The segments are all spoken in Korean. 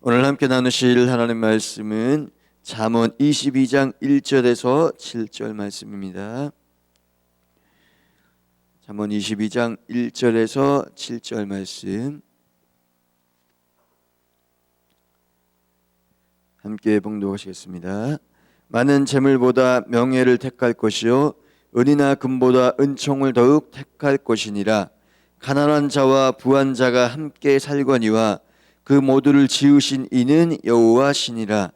오늘 함께 나누실 하나님 말씀은 잠언 22장 1절에서 7절 말씀입니다. 잠언 22장 1절에서 7절 말씀 함께 봉독하시겠습니다. 많은 재물보다 명예를 택할 것이요 은이나 금보다 은총을 더욱 택할 것이니라. 가난한 자와 부한 자가 함께 살거니와 그 모두를 지으신 이는 여호와시니라.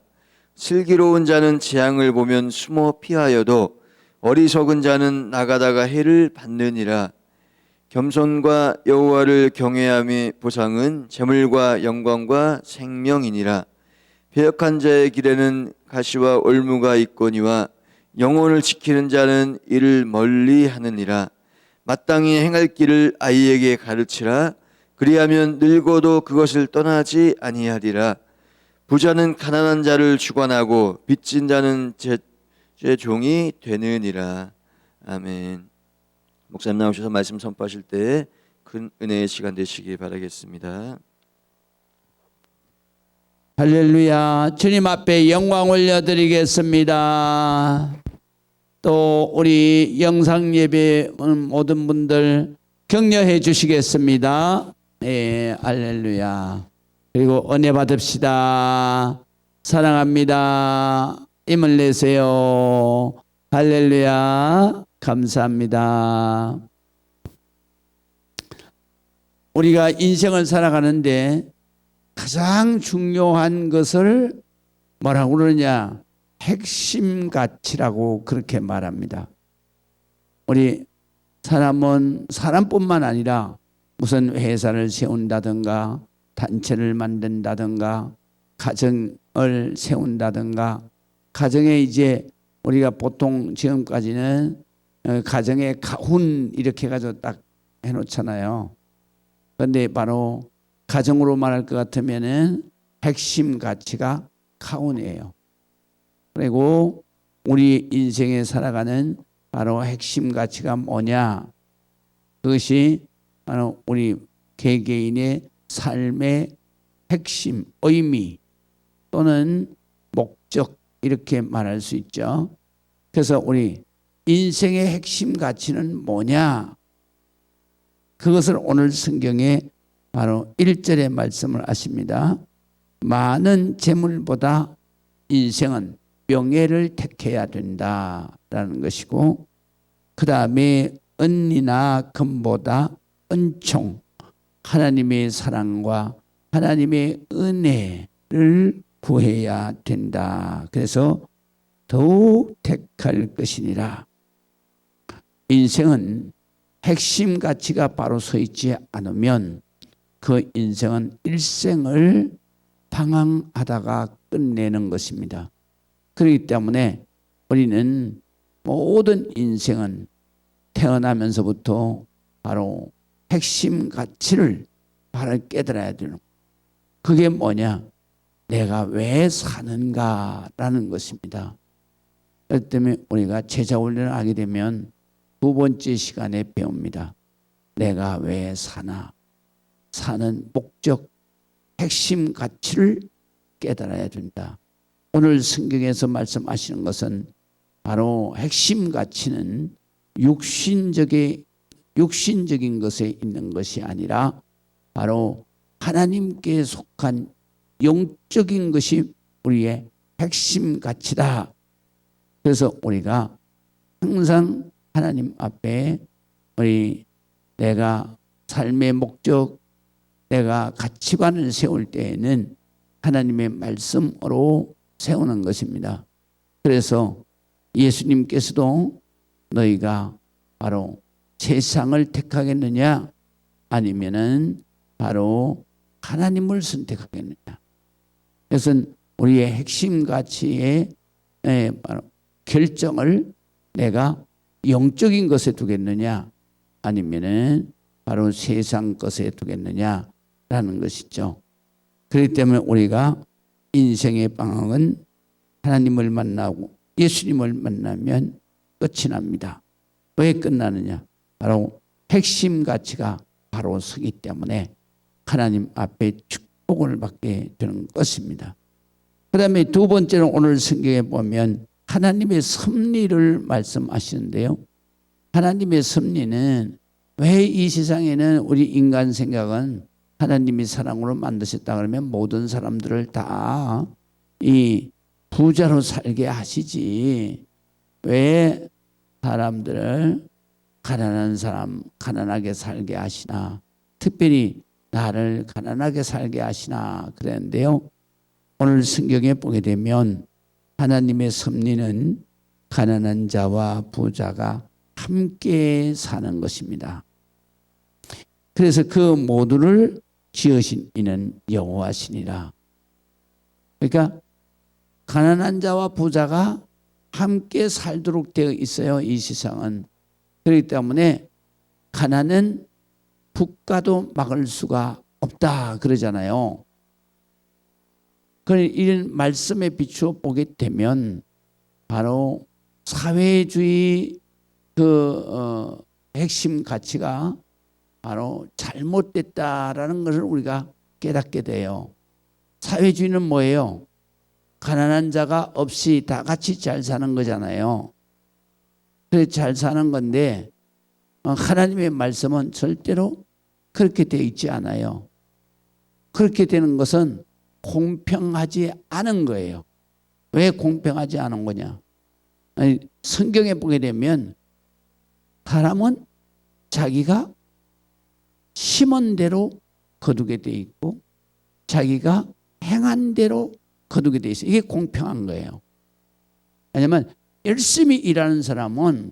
슬기로운 자는 재앙을 보면 숨어 피하여도 어리석은 자는 나가다가 해를 받느니라. 겸손과 여호와를 경외함의 보상은 재물과 영광과 생명이니라. 배역한 자의 길에는 가시와 올무가 있거니와 영혼을 지키는 자는 이를 멀리 하느니라. 마땅히 행할 길을 아이에게 가르치라. 그리하면 늙어도 그것을 떠나지 아니하리라. 부자는 가난한 자를 주관하고 빚진 자는 제 종이 되느니라. 아멘. 목사님 나오셔서 말씀 선포하실 때 큰 은혜의 시간 되시기 바라겠습니다. 할렐루야. 주님 앞에 영광 올려드리겠습니다. 또 우리 영상 예배 모든 분들 격려해 주시겠습니다. 네, 할렐루야. 그리고 은혜 받읍시다. 사랑합니다. 힘을 내세요. 할렐루야. 감사합니다. 우리가 인생을 살아가는데 가장 중요한 것을 뭐라고 그러냐? 핵심 가치라고 그렇게 말합니다. 우리 사람은 사람뿐만 아니라 무슨 회사를 세운다든가 단체를 만든다든가 가정을 세운다든가 가정에 이제 우리가 보통 지금까지는 가정에 가훈 이렇게 해가지고 딱 해놓잖아요. 그런데 바로 가정으로 말할 것 같으면은 핵심 가치가 가훈이에요. 그리고 우리 인생에 살아가는 바로 핵심 가치가 뭐냐? 그것이 바로 우리 개개인의 삶의 핵심, 의미 또는 목적 이렇게 말할 수 있죠. 그래서 우리 인생의 핵심 가치는 뭐냐? 그것을 오늘 성경에 바로 1절의 말씀을 하십니다. 많은 재물보다 인생은 명예를 택해야 된다라는 것이고, 그 다음에 은이나 금보다 은총, 하나님의 사랑과 하나님의 은혜를 구해야 된다. 그래서 더욱 택할 것이니라. 인생은 핵심 가치가 바로 서 있지 않으면 그 인생은 일생을 방황하다가 끝내는 것입니다. 그렇기 때문에 우리는 모든 인생은 태어나면서부터 바로 핵심 가치를 바로 깨달아야 되는 거예요. 그게 뭐냐? 내가 왜 사는가라는 것입니다. 그렇기 때문에 우리가 제자 훈련을 하게 되면 두 번째 시간에 배웁니다. 내가 왜 사나? 사는 목적, 핵심 가치를 깨달아야 된다. 오늘 성경에서 말씀하시는 것은 바로 핵심 가치는 육신적인 것에 있는 것이 아니라 바로 하나님께 속한 영적인 것이 우리의 핵심 가치다. 그래서 우리가 항상 하나님 앞에 내가 삶의 목적, 내가 가치관을 세울 때에는 하나님의 말씀으로 세우는 것입니다. 그래서 예수님께서도 너희가 바로 세상을 택하겠느냐 아니면은 바로 하나님을 선택하겠느냐. 그것은 우리의 핵심 가치의 바로 결정을 내가 영적인 것에 두겠느냐 아니면은 바로 세상 것에 두겠느냐라는 것이죠. 그렇기 때문에 우리가 인생의 방향은 하나님을 만나고 예수님을 만나면 끝이 납니다. 왜 끝나느냐? 바로 핵심 가치가 바로 서기 때문에 하나님 앞에 복을 받게 되는 것입니다. 그 다음에 두 번째로 오늘 성경에 보면 하나님의 섭리를 말씀하시는데요. 하나님의 섭리는 왜 이 세상에는 우리 인간 생각은 하나님이 사랑으로 만드셨다 그러면 모든 사람들을 다 이 부자로 살게 하시지 왜 사람들을 가난한 사람 가난하게 살게 하시나, 특별히 나를 가난하게 살게 하시나 그랬는데요. 오늘 성경에 보게 되면 하나님의 섭리는 가난한 자와 부자가 함께 사는 것입니다. 그래서 그 모두를 지으신 이는 여호와시니라. 그러니까 가난한 자와 부자가 함께 살도록 되어 있어요. 이 세상은. 그렇기 때문에 가난은 국가도 막을 수가 없다 그러잖아요. 이런 말씀에 비추어 보게 되면 바로 사회주의 핵심 가치가 바로 잘못됐다라는 것을 우리가 깨닫게 돼요. 사회주의는 뭐예요? 가난한 자가 없이 다 같이 잘 사는 거잖아요. 그래서 잘 사는 건데 하나님의 말씀은 절대로 그렇게 되어 있지 않아요. 그렇게 되는 것은 공평하지 않은 거예요. 왜 공평하지 않은 거냐? 아니, 성경에 보게 되면 사람은 자기가 심은 대로 거두게 돼 있고 자기가 행한 대로 거두게 돼 있어요. 이게 공평한 거예요. 왜냐하면 열심히 일하는 사람은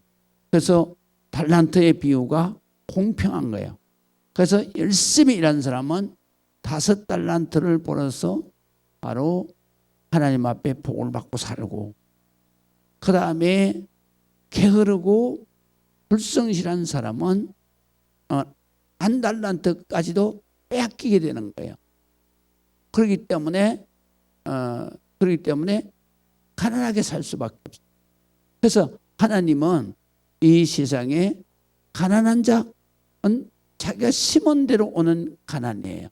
그래서 달란트의 비유가 공평한 거예요. 그래서 열심히 일하는 사람은 5달란트를 벌어서 바로 하나님 앞에 복을 받고 살고, 그 다음에 게으르고 불성실한 사람은 1달란트까지도 빼앗기게 되는 거예요. 그렇기 때문에 가난하게 살 수밖에 없어요. 그래서 하나님은 이 세상에 가난한 자는 자기가 심은 대로 오는 가난이에요.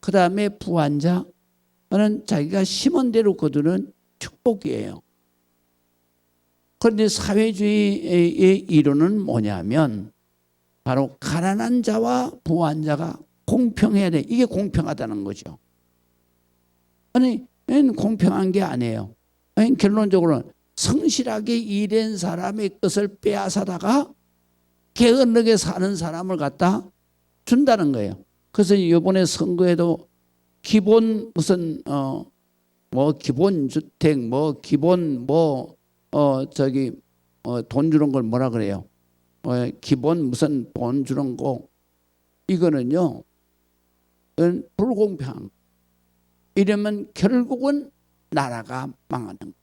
그 다음에 부한 자는 자기가 심은 대로 거두는 축복이에요. 그런데 사회주의의 이론은 뭐냐면 바로 가난한 자와 부한 자가 공평해야 돼. 이게 공평하다는 거죠. 아니, 공평한 게 아니에요. 아니, 결론적으로는 성실하게 일한 사람의 것을 빼앗아다가 게으르게 사는 사람을 갖다 준다는 거예요. 그래서 이번에 선거에도 기본 무슨 기본 주택 기본 돈 주는 걸 뭐라 그래요? 기본 무슨 돈 주는 거, 이거는요 불공평한. 이러면 결국은 나라가 망하는 거예요.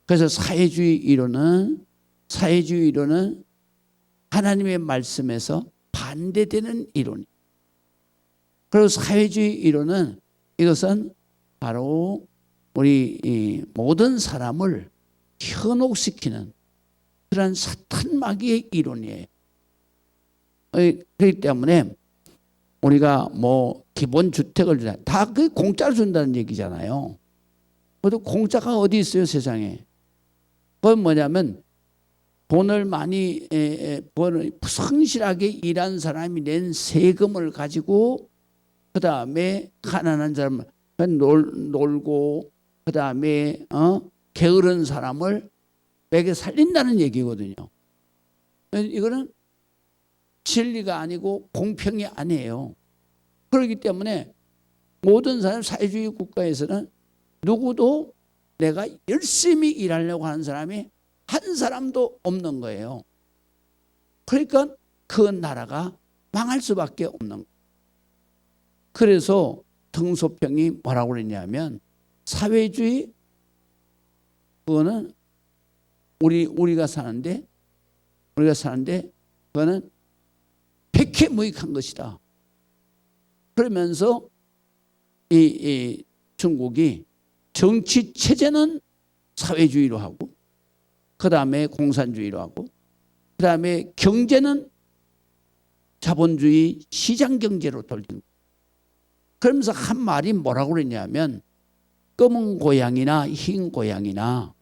그래서 사회주의 이론은 하나님의 말씀에서 반대되는 이론이에요. 그리고 사회주의 이론은 이것은 바로 우리 이 모든 사람을 현혹시키는 그런 사탄마귀의 이론이에요. 그렇기 때문에 우리가 기본 주택을 주자, 다 그 공짜로 준다는 얘기잖아요. 그래도 공짜가 어디 있어요, 세상에? 그건 뭐냐면 돈을 많이 성실하게 일한 사람이 낸 세금을 가지고 그 다음에 가난한 사람을 놀고 그 다음에 게으른 사람을 먹여 살린다는 얘기거든요. 이거는 진리가 아니고 공평이 아니에요. 그렇기 때문에 모든 사람, 사회주의 국가에서는 누구도 내가 열심히 일하려고 하는 사람이 한 사람도 없는 거예요. 그러니까 그 나라가 망할 수밖에 없는 거예요. 그래서 등소평이 뭐라고 그랬냐면 사회주의 그거는 우리가 사는데 그거는 백해무익한 것이다. 그러면서 이 중국이 정치 체제는 사회주의로 하고 그 다음에 공산주의로 하고 그 다음에 경제는 자본주의 시장 경제로 돌린 거예요. 그러면서 한 말이 뭐라고 그랬냐면 검은 고양이나 흰 고양이나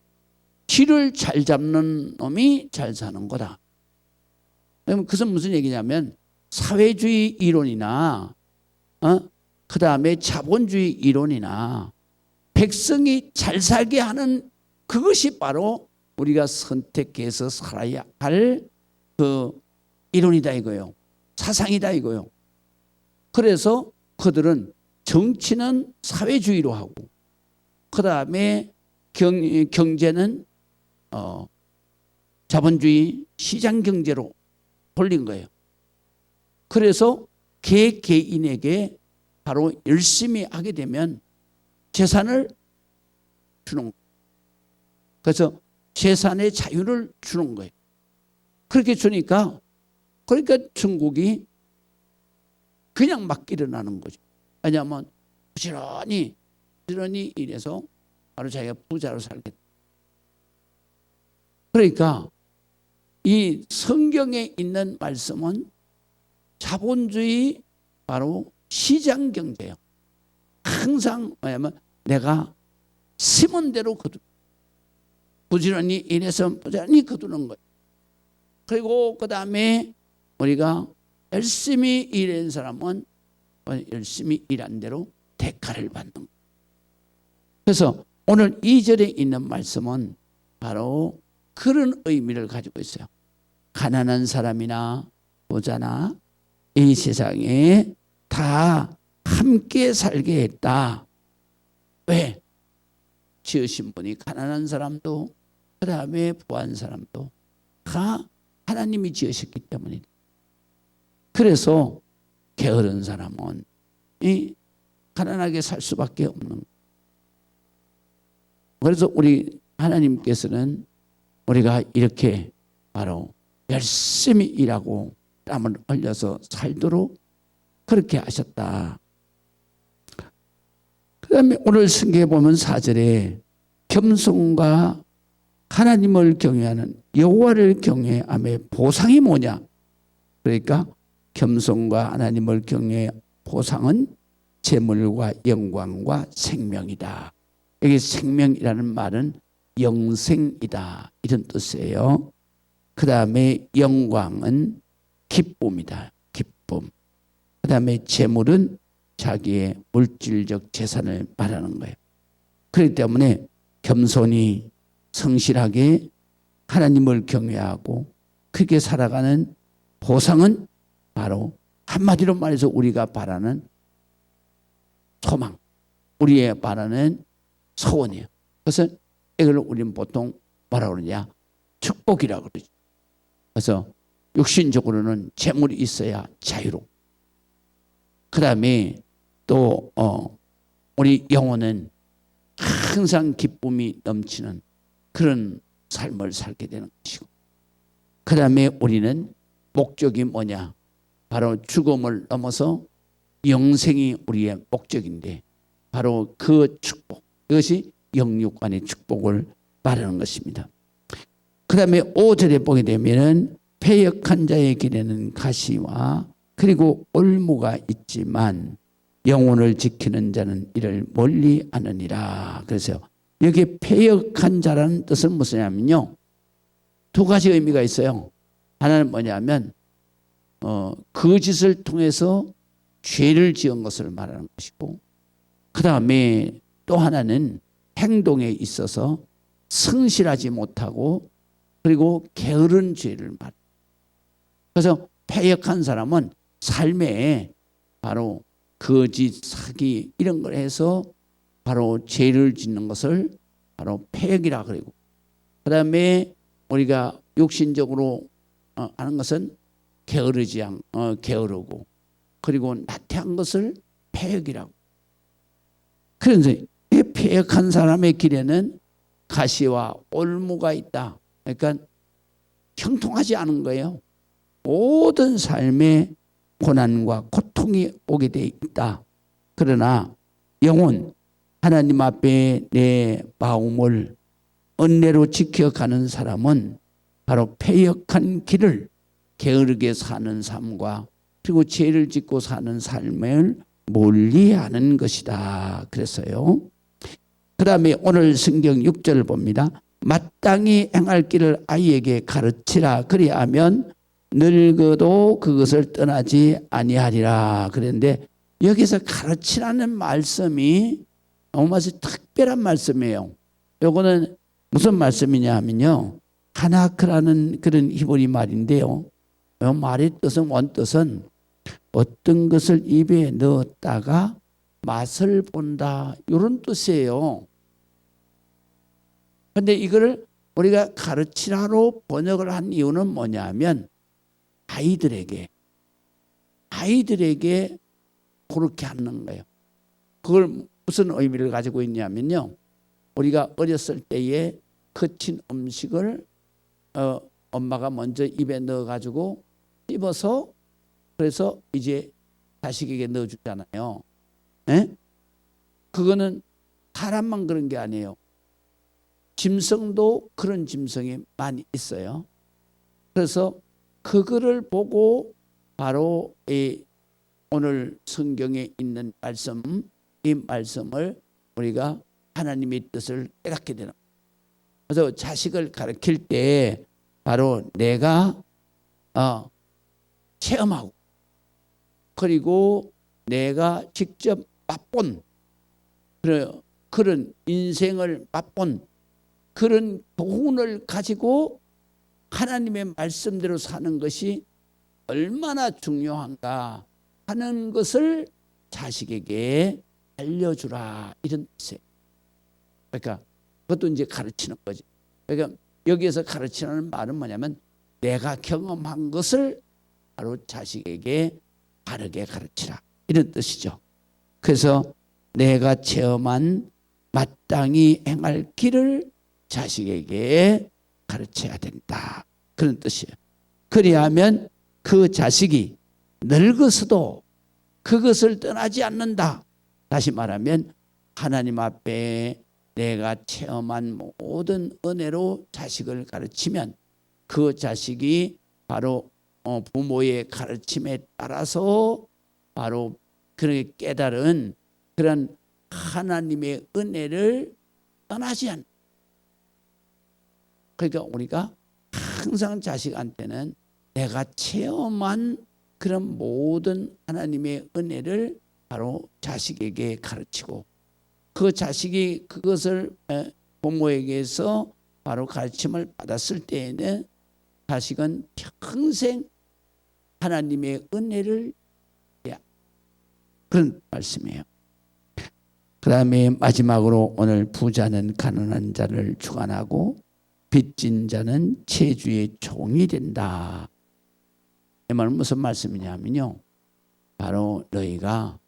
쥐를 잘 잡는 놈이 잘 사는 거다. 그럼 그것은 무슨 얘기냐면 사회주의 이론이나 그 다음에 자본주의 이론이나 백성이 잘 살게 하는 그것이 바로 우리가 선택해서 살아야 할 그 이론이다 이거요. 사상이다 이거요. 그래서 그들은 정치는 사회주의로 하고 그 다음에 경제는 자본주의 시장 경제로 돌린 거예요. 그래서 개개인에게 바로 열심히 하게 되면 재산을 주는 거예요. 그래서 재산의 자유를 주는 거예요. 그렇게 주니까 그러니까 중국이 그냥 막 일어나는 거죠. 왜냐하면 부지런히 일해서 바로 자기가 부자로 살겠다. 그러니까 이 성경에 있는 말씀은 자본주의 바로 시장 경제예요. 항상 뭐냐면 내가 심은 대로 거두. 부지런히 일해서 부지런히 거두는 거예요. 그리고 그 다음에 우리가 열심히 일한 사람은 열심히 일한 대로 대가를 받는 거예요. 그래서 오늘 2절에 있는 말씀은 바로 그런 의미를 가지고 있어요. 가난한 사람이나 부자나 이 세상에 다 함께 살게 했다. 왜? 지으신 분이 가난한 사람도 그 다음에 부한 사람도 다 하나님이 지으셨기 때문이다. 그래서 게으른 사람은 이 가난하게 살 수밖에 없는 거예요. 그래서 우리 하나님께서는 우리가 이렇게 바로 열심히 일하고 땀을 흘려서 살도록 그렇게 하셨다. 그 다음에 오늘 성경에 보면 4절에 겸손과 하나님을 경외하는 여호와를 경외함의 보상이 뭐냐? 그러니까 겸손과 하나님을 경외 보상은 재물과 영광과 생명이다. 여기 생명이라는 말은 영생이다 이런 뜻이에요. 그 다음에 영광은 기쁨이다. 기쁨. 그 다음에 재물은 자기의 물질적 재산을 말하는 거예요. 그렇기 때문에 겸손히 성실하게 하나님을 경외하고 그렇게 살아가는 보상은 바로 한마디로 말해서 우리가 바라는 소망, 우리의 바라는 소원이에요. 그래서 이걸 우리는 보통 뭐라고 그러냐? 축복이라고 그러죠. 그래서 육신적으로는 재물이 있어야 자유롭고 그 다음에 또 우리 영혼은 항상 기쁨이 넘치는 그런 삶을 살게 되는 것이고 그 다음에 우리는 목적이 뭐냐? 바로 죽음을 넘어서 영생이 우리의 목적인데 바로 그 축복, 이것이 영육간의 축복을 말하는 것입니다. 그 다음에 5절에 보게 되면은 패역한 자의 길에는 가시와 그리고 올무가 있지만 영혼을 지키는 자는 이를 멀리 하느니라. 그래서 여기 패역한 자라는 뜻은 무엇이냐면요, 두 가지 의미가 있어요. 하나는 뭐냐면 거짓을 통해서 죄를 지은 것을 말하는 것이고 그 다음에 또 하나는 행동에 있어서 성실하지 못하고 그리고 게으른 죄를 말합니다. 그래서 패역한 사람은 삶에 바로 거짓, 사기 이런 걸 해서 바로 죄를 짓는 것을 바로 패역이라 그러고 그 다음에 우리가 육신적으로 하는 것은 게으르고 그리고 나태한 것을 패역이라고. 그래서 이 패역한 사람의 길에는 가시와 올무가 있다. 그러니까 형통하지 않은 거예요. 모든 삶에 고난과 고통이 오게 돼 있다. 그러나 영혼 하나님 앞에 내 마음을 은혜로 지켜가는 사람은 바로 패역한 길을 게으르게 사는 삶과 그리고 죄를 짓고 사는 삶을 멀리하는 것이다 그랬어요. 그 다음에 오늘 성경 6절을 봅니다. 마땅히 행할 길을 아이에게 가르치라. 그리하면 늙어도 그것을 떠나지 아니하리라 그랬는데, 여기서 가르치라는 말씀이 너무 특별한 말씀이에요. 요거는 무슨 말씀이냐 하면요, 하나크라는 그런 히브리 말인데요, 이 말의 뜻은, 원뜻은 어떤 것을 입에 넣었다가 맛을 본다, 이런 뜻이에요. 그런데 이거를 우리가 가르치라로 번역을 한 이유는 뭐냐 하면, 아이들에게 그렇게 하는 거예요. 그걸 무슨 의미를 가지고 있냐면요, 우리가 어렸을 때에 거친 음식을 엄마가 먼저 입에 넣어가지고 씹어서, 그래서 이제 자식에게 넣어주잖아요. 네? 그거는 사람만 그런 게 아니에요. 짐승도 그런 짐승이 많이 있어요. 그래서 그거를 보고 바로 이 오늘 성경에 있는 말씀, 이 말씀을 우리가 하나님의 뜻을 깨닫게 되는 거예요. 그래서 자식을 가르칠 때 바로 내가 체험하고, 그리고 내가 직접 맛본 그런 인생을 맛본 그런 교훈을 가지고 하나님의 말씀대로 사는 것이 얼마나 중요한가 하는 것을 자식에게 알려주라, 이런 뜻이에요. 그러니까 그것도 이제 가르치는 거죠. 그러니까 여기에서 가르치라는 말은 뭐냐면, 내가 경험한 것을 바로 자식에게 바르게 가르치라, 이런 뜻이죠. 그래서 내가 체험한 마땅히 행할 길을 자식에게 가르쳐야 된다, 그런 뜻이에요. 그리하면 그 자식이 늙어서도 그것을 떠나지 않는다. 다시 말하면 하나님 앞에 내가 체험한 모든 은혜로 자식을 가르치면 그 자식이 바로 부모의 가르침에 따라서 바로 그렇게 깨달은 그런 하나님의 은혜를 떠나지 않는다. 그러니까 우리가 항상 자식한테는 내가 체험한 그런 모든 하나님의 은혜를 바로 자식에게 가르치고, 그 자식이 그것을 부모에게서 바로 가르침을 받았을 때에는 자식은 평생 하나님의 은혜를, 그런 말씀이에요. 그 다음에 마지막으로 오늘 부자는 가난한 자를 주관하고 빚진 자는 채주의 종이 된다. 이 말은 무슨 말씀이냐면요, 바로 너희가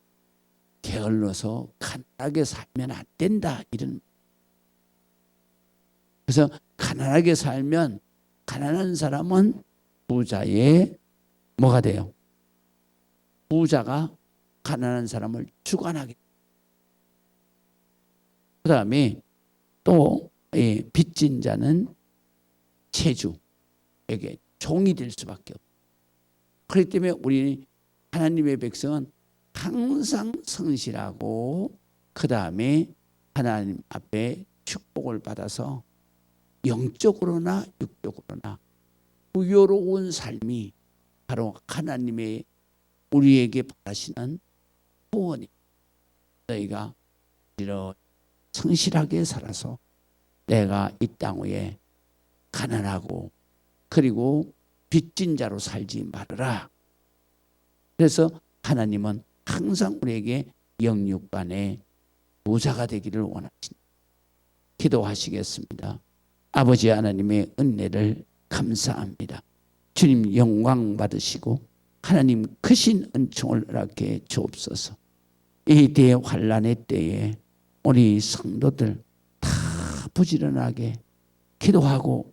게을러서 가난하게 살면 안 된다, 이런. 그래서 가난하게 살면 가난한 사람은 부자의 뭐가 돼요? 부자가 가난한 사람을 주관하게. 그 다음에 또 빚진 자는 채주에게 종이 될 수밖에 없어요. 그렇기 때문에 우리 하나님의 백성은 항상 성실하고, 그 다음에 하나님 앞에 축복을 받아서 영적으로나 육적으로나 부유로운 삶이 바로 하나님의 우리에게 바라시는 소원이, 너희가 이런 성실하게 살아서 내가 이 땅 위에 가난하고 그리고 빚진 자로 살지 말아라. 그래서 하나님은 항상 우리에게 영육간의 부자가 되기를 원하십니다. 기도하시겠습니다. 아버지 하나님의 은혜를 감사합니다. 주님 영광 받으시고 하나님 크신 은총을 허락해 주옵소서. 이 대환란의 때에 우리 성도들 다 부지런하게 기도하고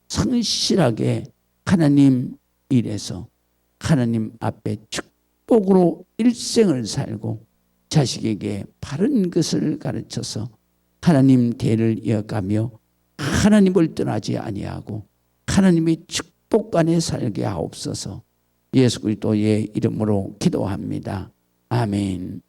성실하게 하나님 일에서 하나님 앞에 축복으로 일생을 살고 자식에게 바른 것을 가르쳐서 하나님 대를 이어가며 하나님을 떠나지 아니하고 하나님의 축복 안에 살게 하옵소서. 예수 그리스도의 이름으로 기도합니다. 아멘.